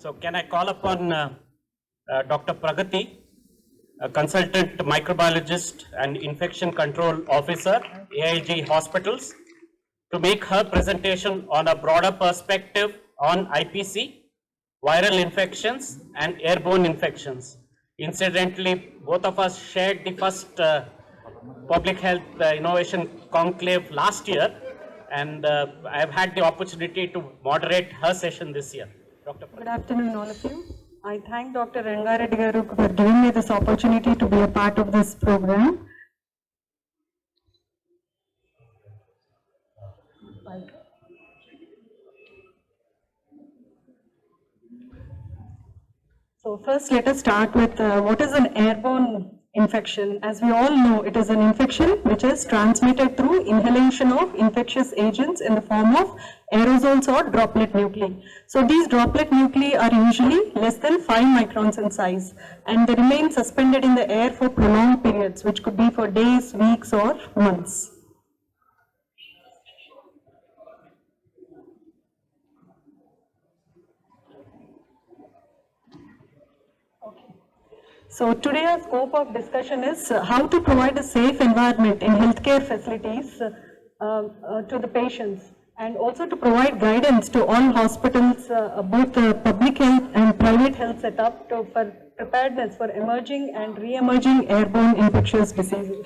So can I call upon Dr. Pragati, a consultant microbiologist and infection control officer, AIG Hospitals, to make her presentation on a broader perspective on IPC, viral infections and airborne infections. Incidentally, both of us shared the first public health innovation conclave last year, and I've had the opportunity to moderate her session this year. Dr. Good afternoon, all of you. I thank Dr. Rangareddy Garu for giving me this opportunity to be a part of this program. So first, let us start with what is an airborne infection. As we all know, it is an infection which is transmitted through inhalation of infectious agents in the form of aerosols or droplet nuclei. So these droplet nuclei are usually less than 5 microns in size, and they remain suspended in the air for prolonged periods, which could be for days, weeks, or months. So today our scope of discussion is how to provide a safe environment in healthcare facilities to the patients, and also to provide guidance to all hospitals, both public health and private health setup for preparedness for emerging and re-emerging airborne infectious diseases.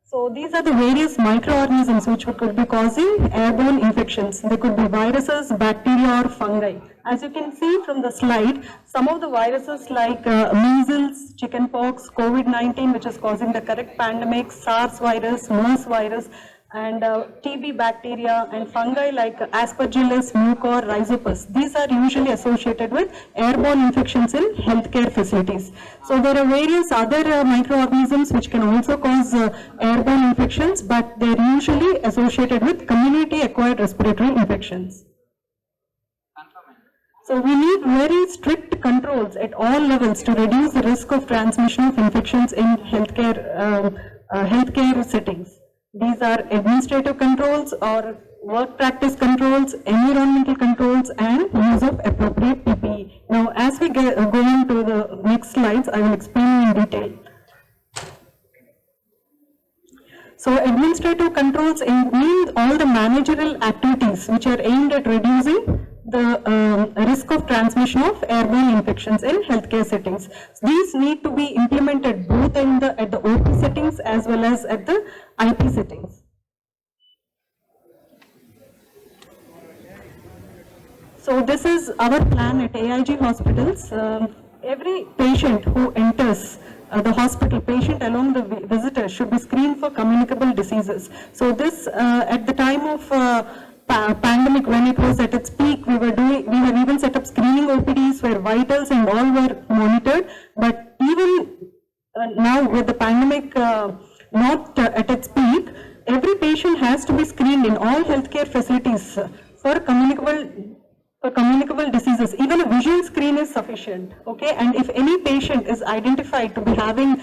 So these are the various microorganisms which could be causing airborne infections. They could be viruses, bacteria, or fungi. As you can see from the slide, some of the viruses like measles, chickenpox, COVID-19, which is causing the correct pandemic, SARS virus, MERS virus, and TB bacteria, and fungi like Aspergillus, Mucor, Rhizopus. These are usually associated with airborne infections in healthcare facilities. So there are various other microorganisms which can also cause airborne infections, but they are usually associated with community-acquired respiratory infections. So we need very strict controls at all levels to reduce the risk of transmission of infections in healthcare settings. These are administrative controls or work practice controls, environmental controls, and use of appropriate PPE. Now, as we go on to the next slides, I will explain in detail. So, administrative controls mean all the managerial activities which are aimed at reducing the risk of transmission of airborne infections in healthcare settings. These need to be implemented both at the OP settings as well as at the IP settings. So this is our plan at AIG Hospitals. Every patient who enters the hospital, patient along the visitor, should be screened for communicable diseases. So this, at the time of pandemic, when it was at its peak, we have even set up screening OPDs where vitals and all were monitored. But even now, with the pandemic not at its peak, every patient has to be screened in all healthcare facilities for communicable diseases. Even a visual screen is sufficient, okay? And if any patient is identified to be having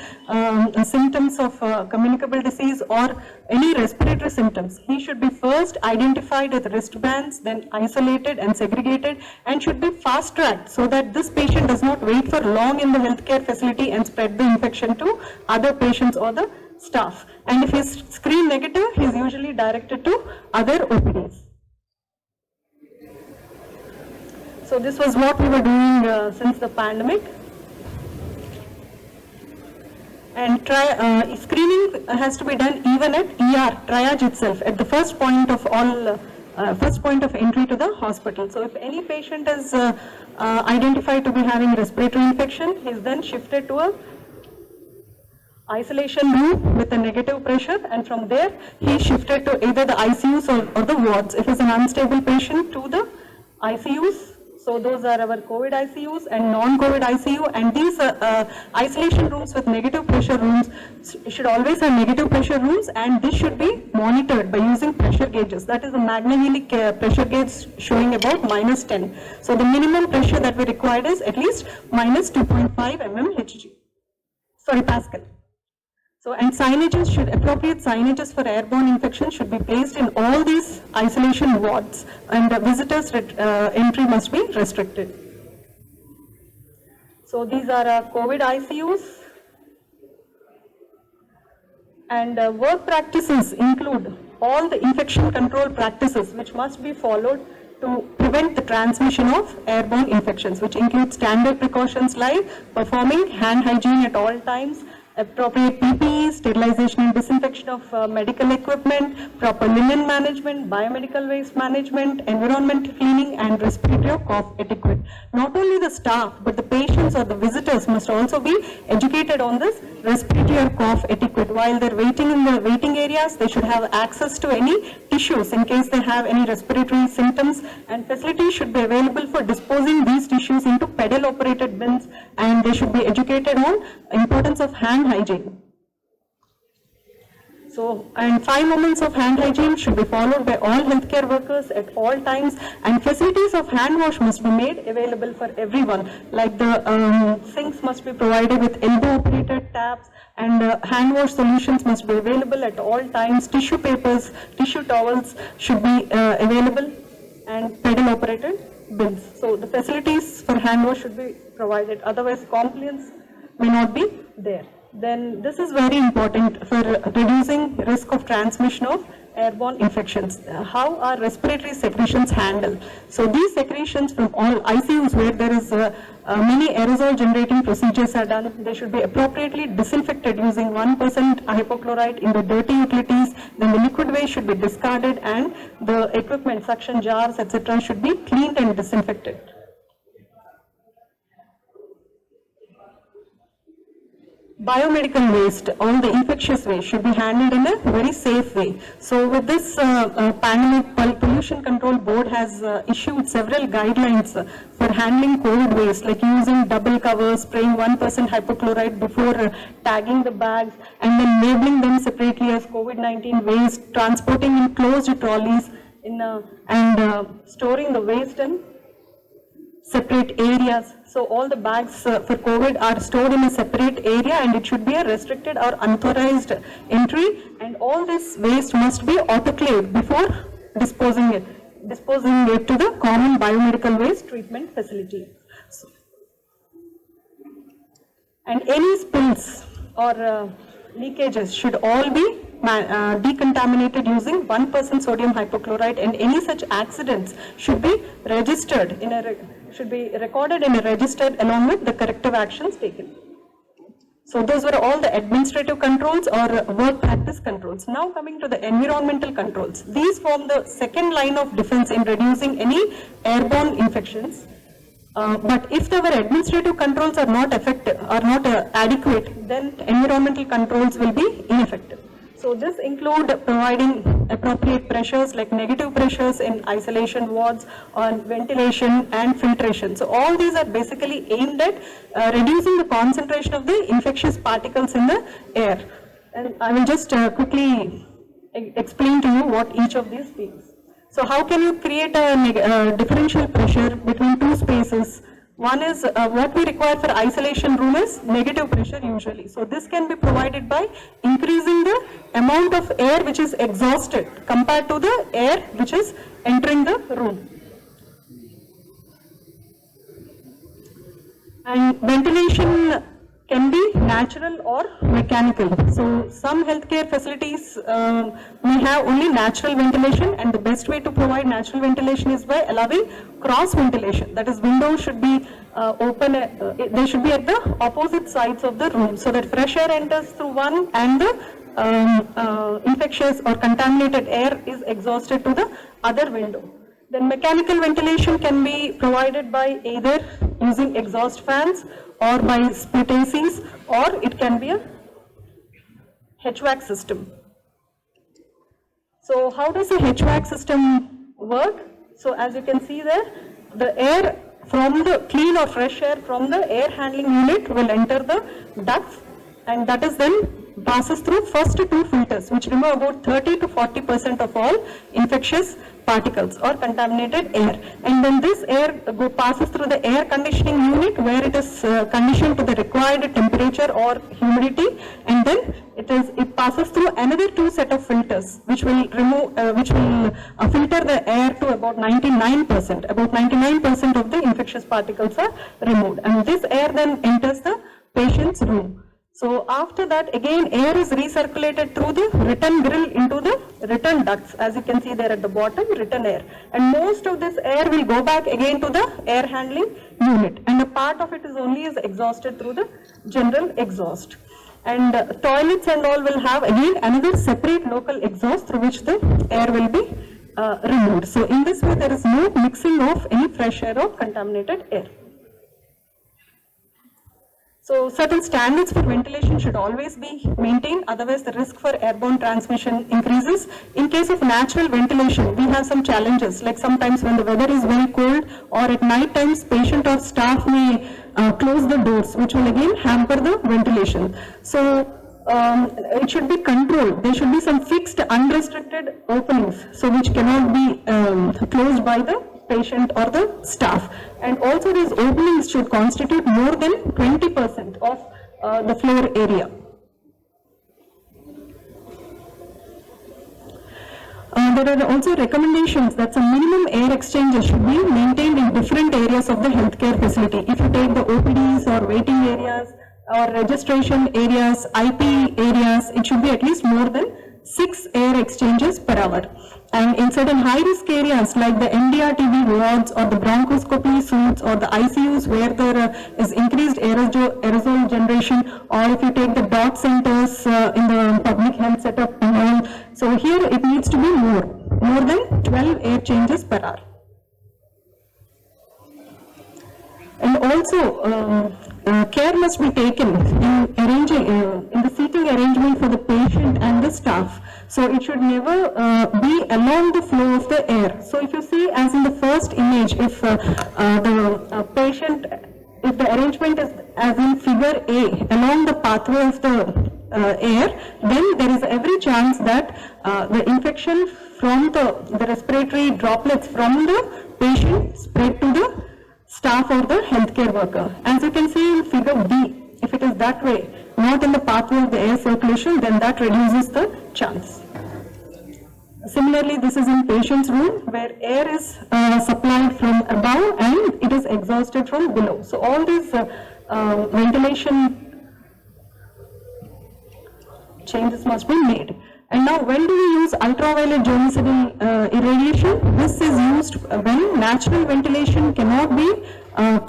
symptoms of communicable disease or any respiratory symptoms, he should be first identified with wristbands, then isolated and segregated, and should be fast-tracked so that this patient does not wait for long in the healthcare facility and spread the infection to other patients or the staff. And if he is screen negative, he is usually directed to other OPDs. So this was what we were doing since the pandemic. And screening has to be done even at ER, triage itself, at the first point of entry to the hospital. So if any patient is identified to be having respiratory infection, he is then shifted to a isolation room with a negative pressure, and from there he is shifted to either the ICUs or the wards. If he is an unstable patient, to the ICUs. So those are our COVID ICUs and non-COVID ICU, and these isolation rooms with negative pressure rooms should always have negative pressure rooms, and this should be monitored by using pressure gauges. That is a Magna-Healy pressure gauge showing about -10. So the minimum pressure that we required is at least -2.5 mm Hg. Sorry, Pascal. So, and signages appropriate signages for airborne infection should be placed in all these isolation wards, and the visitors entry must be restricted. So these are COVID ICUs, and work practices include all the infection control practices which must be followed to prevent the transmission of airborne infections, which include standard precautions like performing hand hygiene at all times, appropriate PPE, sterilization and disinfection of medical equipment, proper linen management, biomedical waste management, environmental cleaning, and respiratory cough etiquette. Not only the staff, but the patients or the visitors must also be educated on this respiratory cough etiquette. While they're waiting in the waiting areas, they should have access to any tissues in case they have any respiratory symptoms, and facilities should be available for disposing these tissues into pedal operated bins, and they should be educated on importance of hand hygiene. So, and 5 moments of hand hygiene should be followed by all healthcare workers at all times, and facilities of hand wash must be made available for everyone. Like the sinks must be provided with elbow operated taps, and hand wash solutions must be available at all times. Tissue papers, tissue towels should be available, and pedal operated bins. So the facilities for hand wash should be provided, otherwise compliance may not be there. Then this is very important for reducing risk of transmission of airborne infections. How are respiratory secretions handled? So these secretions from all ICUs where there is many aerosol generating procedures are done, they should be appropriately disinfected using 1% hypochlorite in the dirty utilities. Then the liquid waste should be discarded, and the equipment, suction jars, etc. should be cleaned and disinfected. Biomedical waste, all the infectious waste should be handled in a very safe way. So with this, Pandemic Pollution Control Board has issued several guidelines for handling COVID waste, like using double covers, spraying 1% hypochlorite before tagging the bags, and then labeling them separately as COVID-19 waste, transporting in closed trolleys, and storing the waste in separate areas. So all the bags for COVID are stored in a separate area, and it should be a restricted or unauthorized entry, and all this waste must be autoclaved before disposing it to the common biomedical waste treatment facility. And any spills or leakages should all be decontaminated using 1% sodium hypochlorite, and any such accidents should be registered should be recorded in a register along with the corrective actions taken. So those were all the administrative controls or work practice controls. Now coming to the environmental controls. These form the second line of defense in reducing any airborne infections. But if our administrative controls are not effective, are not adequate, then environmental controls will be ineffective. So this include providing appropriate pressures like negative pressures in isolation wards, on ventilation and filtration. So all these are basically aimed at reducing the concentration of the infectious particles in the air. And I will just quickly explain to you what each of these means. So how can you create a differential pressure between two spaces? One is what we require for isolation room is negative pressure usually. So this can be provided by increasing the amount of air which is exhausted compared to the air which is entering the room. And ventilation can be natural or mechanical. So some healthcare facilities may have only natural ventilation, and the best way to provide natural ventilation is by allowing cross ventilation. That is, windows should be open, they should be at the opposite sides of the room, so that fresh air enters through one and the infectious or contaminated air is exhausted to the other window. Then mechanical ventilation can be provided by either using exhaust fans or by split ACs, or it can be a HVAC system. So how does a HVAC system work? So as you can see there, the air from the clean or fresh air from the air handling unit will enter the ducts, and that is then passes through first two filters, which remove about 30 to 40% of all infectious particles or contaminated air. And then this air passes through the air conditioning unit, where it is conditioned to the required temperature or humidity, and then it passes through another two set of filters, which will remove, filter the air to about 99%. About 99% of the infectious particles are removed, and this air then enters the patient's room. So after that, again, air is recirculated through the return grill into the return ducts, as you can see there at the bottom, return air. And most of this air will go back again to the air handling unit, and a part of it is only exhausted through the general exhaust. And toilets and all will have again another separate local exhaust through which the air will be removed. So in this way, there is no mixing of any fresh air or contaminated air. So certain standards for ventilation should always be maintained, otherwise the risk for airborne transmission increases. In case of natural ventilation, we have some challenges, like sometimes when the weather is very cold, or at night times patient or staff may close the doors, which will again hamper the ventilation. So it should be controlled. There should be some fixed unrestricted openings, so which cannot be closed by the patient or the staff. And also these openings should constitute more than 20% of the floor area. There are also recommendations that some minimum air exchanges should be maintained in different areas of the healthcare facility. If you take the OPDs or waiting areas or registration areas, IP areas, it should be at least more than 6 air exchanges per hour. And in certain high-risk areas like the MDR-TB wards or the bronchoscopy suites or the ICUs, where there is increased aerosol generation, or if you take the dot centers in the public health setup and all, so here it needs to be more than 12 air changes per hour. And also, care must be taken in arranging in the seating arrangement for the patient and the staff. So it should never be along the flow of the air. So if you see, as in the first image, if the patient, if the arrangement is as in figure A, along the pathway of the air, then there is every chance that the infection from the respiratory droplets from the patient spread to the staff or the healthcare worker. As you can see in figure B, if it is that way, not in the pathway of the air circulation, then that reduces the chance. Similarly, this is in patient's room, where air is supplied from above and it is exhausted from below. So all these ventilation changes must be made. And now, when do we use ultraviolet germicidal irradiation? This is used when natural ventilation cannot be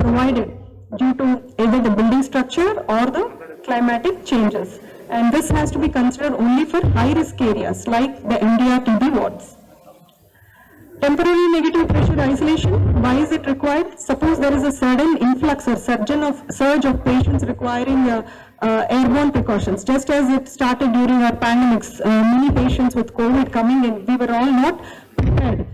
provided due to either the building structure or the climatic changes. And this has to be considered only for high-risk areas like the MDR-TB wards. Temporary negative pressure isolation, why is it required? Suppose there is a sudden influx or surge of patients requiring airborne precautions. Just as it started during our pandemics, many patients with COVID coming in, we were all not prepared,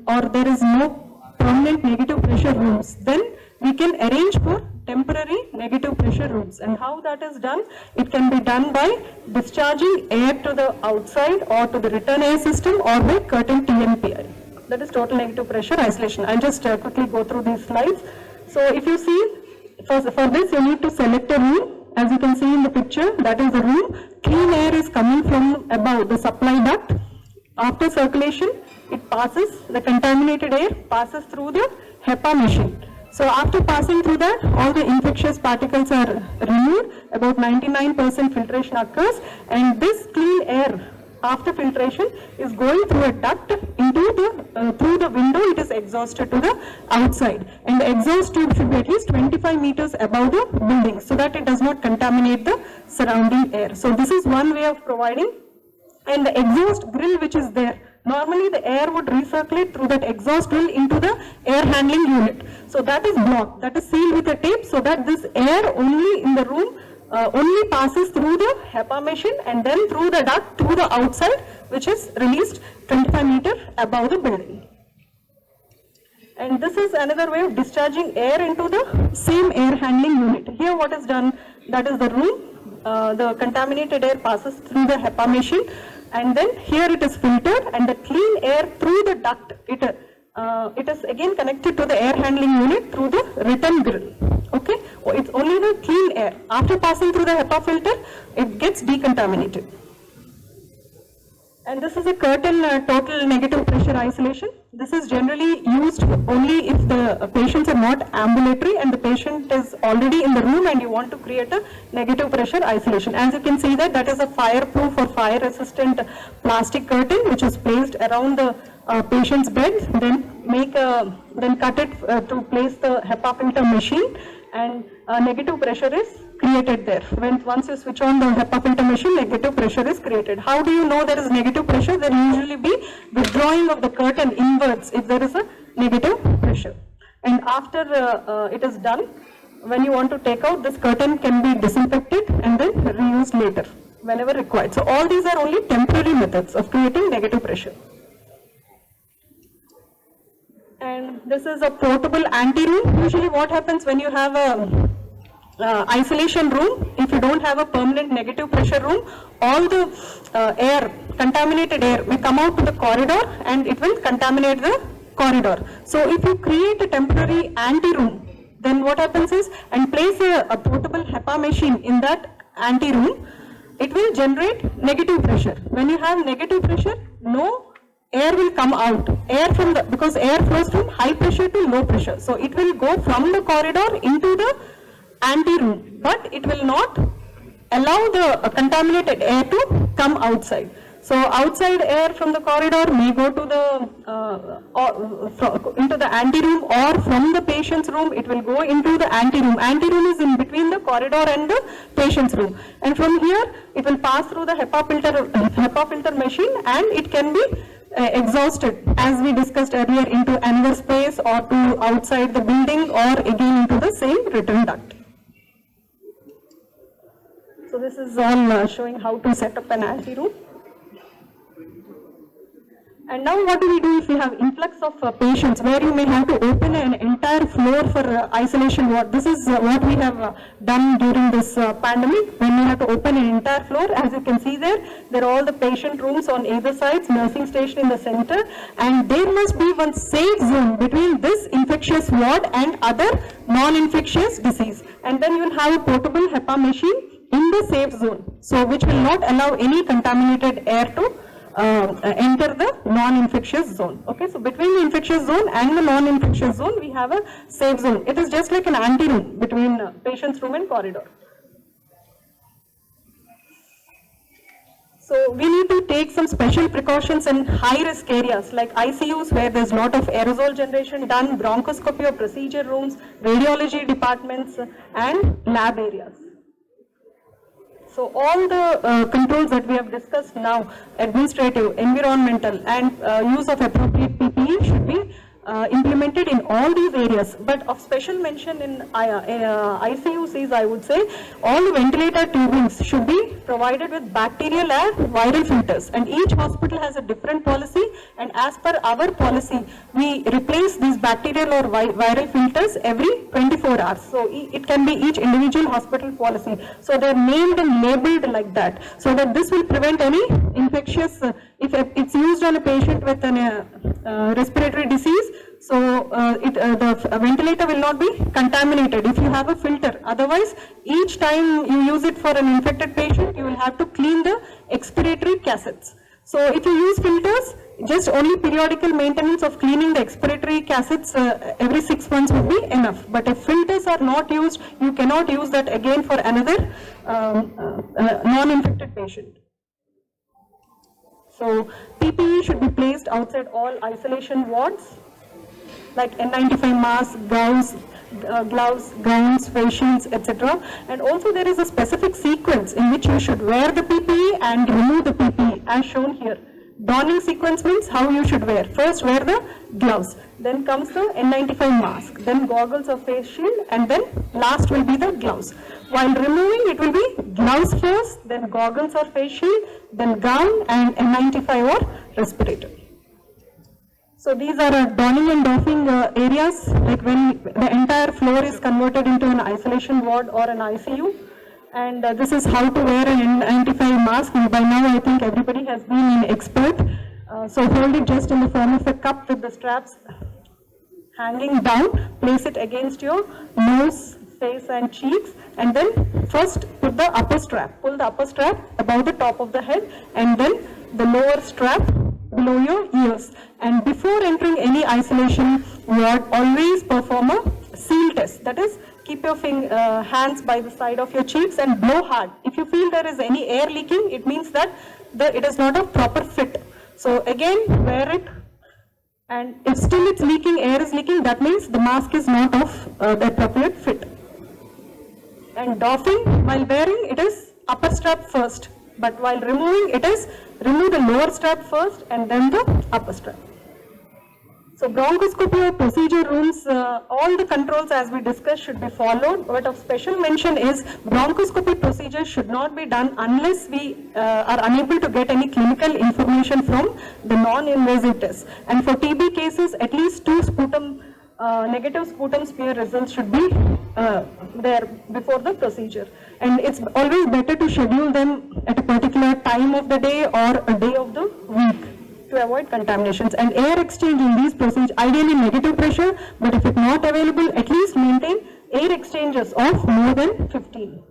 or there is no permanent negative pressure rooms. Then we can arrange for temporary negative pressure rooms. And how that is done? It can be done by discharging air to the outside or to the return air system, or by curtain TNPI. That is total negative pressure isolation. I'll just quickly go through these slides. So if you see, for this you need to select a room. As you can see in the picture, that is the room. Clean air is coming from above the supply duct. After circulation, it passes, the contaminated air passes through the HEPA machine. So after passing through that, all the infectious particles are removed, about 99% filtration occurs, and this clean air after filtration is going through a duct into the, through the window, it is exhausted to the outside. And the exhaust tube should be at least 25 meters above the building, so that it does not contaminate the surrounding air. So this is one way of providing. And the exhaust grill which is there, normally the air would recirculate through that exhaust grill into the air handling unit. So that is blocked, that is sealed with a tape, so that this air only in the room only passes through the HEPA machine and then through the duct to the outside, which is released 25 meters above the building. And this is another way of discharging air into the same air handling unit. Here what is done, that is the room. the contaminated air passes through the HEPA machine, and then here it is filtered, and the clean air through the duct, it is again connected to the air handling unit through the return grill. Okay, it's only the clean air. After passing through the HEPA filter, it gets decontaminated. And this is a curtain total negative pressure isolation. This is generally used only if the patients are not ambulatory and the patient is already in the room and you want to create a negative pressure isolation. As you can see that is a fireproof or fire resistant plastic curtain which is placed around the patient's bed. Then cut it to place the HEPA filter machine, and negative pressure is created there. Once you switch on the HEPA filter machine, negative pressure is created. How do you know there is negative pressure? There will usually be withdrawing of the curtain inwards if there is a negative pressure. And after it is done, when you want to take out, this curtain can be disinfected and then reused later whenever required. So all these are only temporary methods of creating negative pressure. And this is a portable anti-room. Usually what happens when you have a isolation room, if you don't have a permanent negative pressure room, all the contaminated air will come out to the corridor and it will contaminate the corridor. So if you create a temporary anti-room, then what happens is, and place a portable HEPA machine in that anti-room, it will generate negative pressure. When you have negative pressure, no air will come out. Because air flows from high pressure to low pressure. So it will go from the corridor into the anti-room, but it will not allow the contaminated air to come outside. So outside air from the corridor may go to into the anti-room, or from the patient's room it will go into the anti-room. Anti-room is in between the corridor and the patient's room, and from here it will pass through the HEPA filter machine, and it can be exhausted, as we discussed earlier, into another space or to outside the building, or again into the same return duct. So this is all showing how to set up an anti-room. And now what do we do if we have influx of patients where you may have to open an entire floor for isolation ward? This is what we have done during this pandemic, when we have to open an entire floor. As you can see there are all the patient rooms on either sides, nursing station in the center, and there must be one safe zone between this infectious ward and other non-infectious disease. And then you will have a portable HEPA machine in the safe zone, so which will not allow any contaminated air to enter the non-infectious zone. Okay, so between the infectious zone and the non-infectious zone, we have a safe zone. It is just like an anti-room between patient's room and corridor. So we need to take some special precautions in high-risk areas like ICUs, where there's a lot of aerosol generation done, bronchoscopy or procedure rooms, radiology departments, and lab areas. So all the controls that we have discussed now, administrative, environmental, and use of appropriate PPE should be implemented in all these areas. But of special mention in ICUs is, I would say, all the ventilator tubings should be provided with bacterial and viral filters. And each hospital has a different policy, and as per our policy, we replace these bacterial or viral filters every 24 hours. So it can be each individual hospital policy. So they are named and labeled like that, so that this will prevent any infectious, if it's used on a patient with an respiratory disease, so the ventilator will not be contaminated if you have a filter. Otherwise, each time you use it for an infected patient, you will have to clean the expiratory cassettes. So if you use filters, just only periodical maintenance of cleaning the expiratory cassettes every 6 months would be enough. But if filters are not used, you cannot use that again for another non-infected patient. So PPE should be placed outside all isolation wards, like N95 masks, gloves, gowns, face shields, etc. And also there is a specific sequence in which you should wear the PPE and remove the PPE, as shown here. Donning sequence means how you should wear. First wear the gloves, then comes the N95 mask, then goggles or face shield, and then last will be the gloves. While removing, it will be gloves first, then goggles or face shield, then gown and N95 or respirator. So these are donning and doffing areas, like when the entire floor is converted into an isolation ward or an ICU. And this is how to wear an N95 mask. By now, I think everybody has been an expert. So hold it just in the form of a cup with the straps hanging down. Place it against your nose, face and cheeks, and then first put the upper strap. Pull the upper strap above the top of the head, and then the lower strap below your ears. And before entering any isolation ward, always perform a seal test. That is, keep your hands by the side of your cheeks and blow hard. If you feel there is any air leaking, it means that it is not a proper fit. So again, wear it, and if still it's leaking, air is leaking, that means the mask is not of the appropriate fit. And doffing, while wearing, it is upper strap first, but while removing, it is remove the lower strap first and then the upper strap. So bronchoscopy procedure rooms, all the controls as we discussed should be followed, but of special mention is bronchoscopy procedure should not be done unless we are unable to get any clinical information from the non-invasive tests. And for TB cases, at least 2 negative sputum smear results should be there before the procedure. And it's always better to schedule them at a particular time of the day or a day of the week to avoid contaminations. And air exchange in these procedures, ideally negative pressure, but if it's not available, at least maintain air exchanges of more than 15.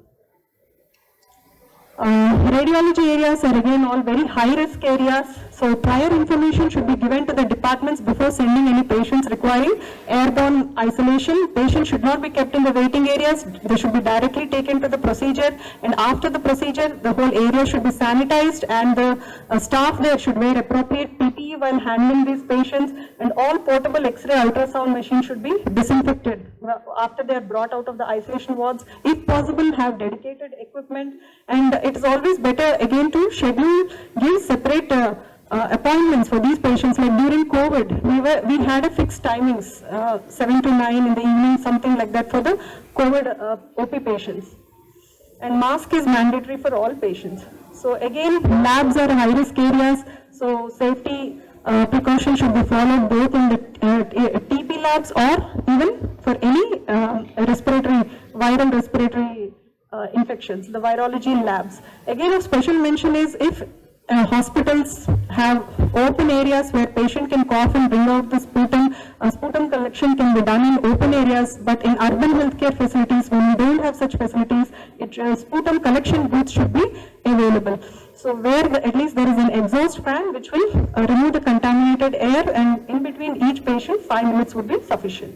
Radiology areas are again all very high risk areas, so prior information should be given to the departments before sending any patients requiring airborne isolation. Patients should not be kept in the waiting areas, they should be directly taken to the procedure, and after the procedure the whole area should be sanitized, and the staff there should wear appropriate PPE while handling these patients, and all portable X-ray ultrasound machines should be disinfected after they are brought out of the isolation wards. If possible, have dedicated equipment, and it is always better again to give separate appointments for these patients. Like during COVID, we had a fixed timings, 7 to 9 in the evening, something like that for the COVID OP patients. And mask is mandatory for all patients. So again, labs are high risk areas, so safety precautions should be followed both in the TB labs or even for any viral respiratory infections, the virology labs. Again, of special mention is if hospitals have open areas where patient can cough and bring out the sputum, sputum collection can be done in open areas, but in urban healthcare facilities, when we don't have such facilities, sputum collection booths should be available. So where at least there is an exhaust fan which will remove the contaminated air, and in between each patient 5 minutes would be sufficient.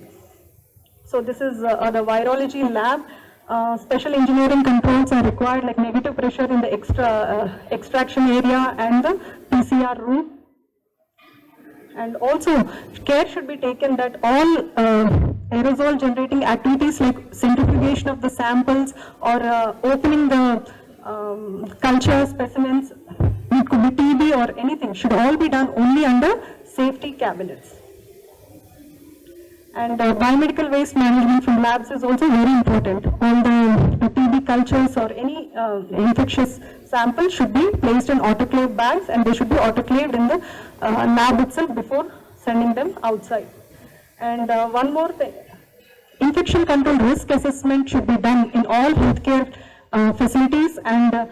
So this is the virology lab. Special engineering controls are required, like negative pressure in the extraction area and the PCR room. And also care should be taken that all aerosol generating activities like centrifugation of the samples or opening the culture specimens, it could be TB or anything, should all be done only under safety cabinets. And biomedical waste management from labs is also very important. All the TB cultures or any infectious samples should be placed in autoclave bags, and they should be autoclaved in the lab itself before sending them outside. And one more thing, infection control risk assessment should be done in all healthcare facilities, and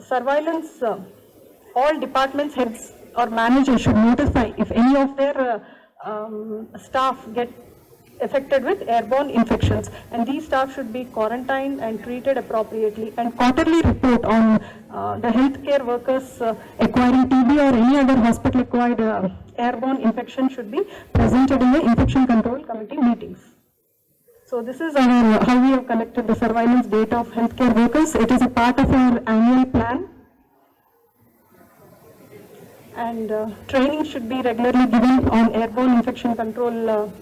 surveillance, all departments heads or managers should notify if any of their staff get affected with airborne infections, and these staff should be quarantined and treated appropriately. And quarterly report on the healthcare workers acquiring TB or any other hospital acquired airborne infection should be presented in the infection control committee meetings. So this is how we have collected the surveillance data of healthcare workers. It is a part of our annual plan. And training should be regularly given on airborne infection control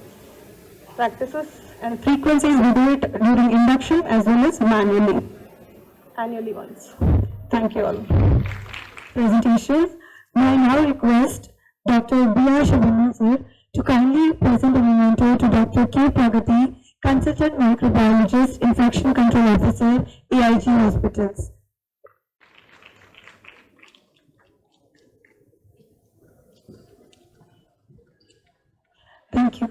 practices, and frequencies we do it during induction as well as annually once. Thank you all. Presentations. May I now request Dr. B.R. Shabana sir to kindly present a memento to Dr. K. Pragati, Consultant Microbiologist, Infection Control Officer, AIG Hospitals. Thank you.